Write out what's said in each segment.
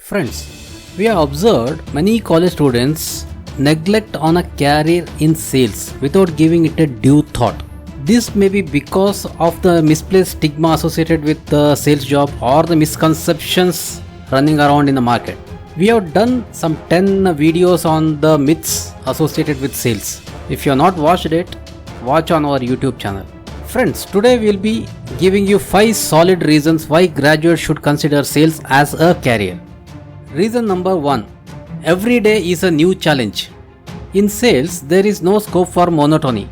Friends, we have observed many college students neglect on a career in sales without giving it a due thought. This may be because of the misplaced stigma associated with the sales job or the misconceptions running around in the market. We have done some 10 videos on the myths associated with sales. If you have not watched it, watch on our YouTube channel. Friends, today we will be giving you 5 solid reasons why graduates should consider sales as a career. Reason number 1. Every day is a new challenge. In sales, there is no scope for monotony.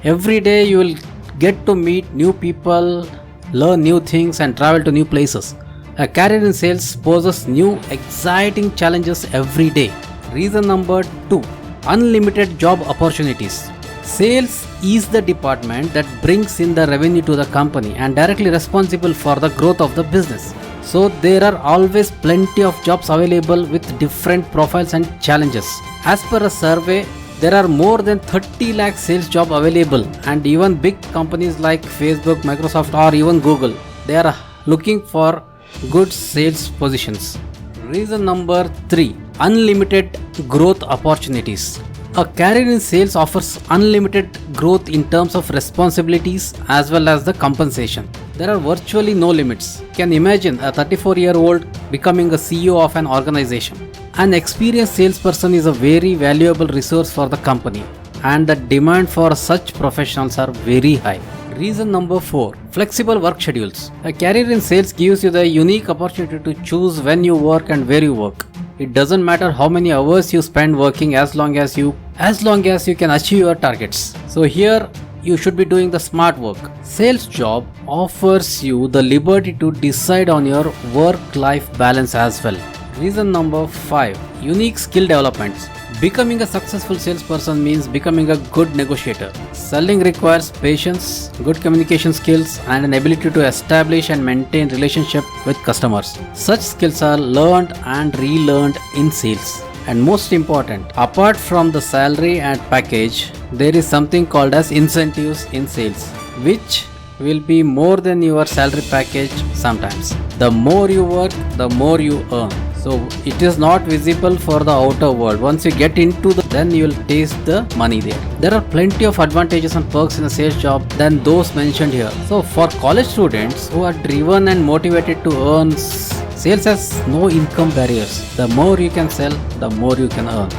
Every day you will get to meet new people, learn new things and travel to new places. A career in sales poses new exciting challenges every day. Reason number 2. Unlimited job opportunities. Sales is the department that brings in the revenue to the company and directly responsible for the growth of the business. So there are always plenty of jobs available with different profiles and challenges. As per a survey, there are more than 30 lakh sales jobs available, and even big companies like Facebook, Microsoft or even Google, they are looking for good sales positions. Reason number 3. Unlimited growth opportunities. A career in sales offers unlimited growth in terms of responsibilities as well as the compensation. There are virtually no limits. You can imagine a 34-year-old becoming a CEO of an organization. An experienced salesperson is a very valuable resource for the company, and the demand for such professionals are very high. Reason number 4. Flexible work schedules. A career in sales gives you the unique opportunity to choose when you work and where you work. It doesn't matter how many hours you spend working as long as you can achieve your targets. So here you should be doing the smart work. Sales job offers you the liberty to decide on your work-life balance as well. Reason number 5. Unique skill developments. Becoming a successful salesperson means becoming a good negotiator. Selling requires patience, good communication skills, and an ability to establish and maintain relationship with customers. Such skills are learned and relearned in sales. And most important, apart from the salary and package, there is something called as incentives in sales, which will be more than your salary package sometimes. The more you work, the more you earn. So it is not visible for the outer world. Once you get into then you will taste the money there. There are plenty of advantages and perks in a sales job than those mentioned here. So for college students who are driven and motivated to earn, sales has no income barriers. The more you can sell, the more you can earn.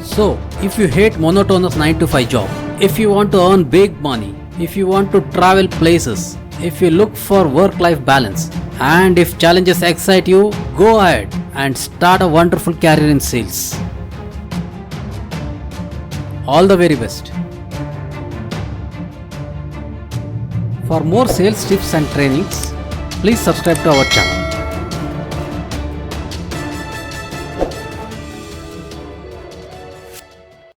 So if you hate monotonous 9 to 5 job, if you want to earn big money, if you want to travel places, if you look for work-life balance, and if challenges excite you, go ahead and start a wonderful career in sales. All the very best. For more sales tips and trainings, please subscribe to our channel.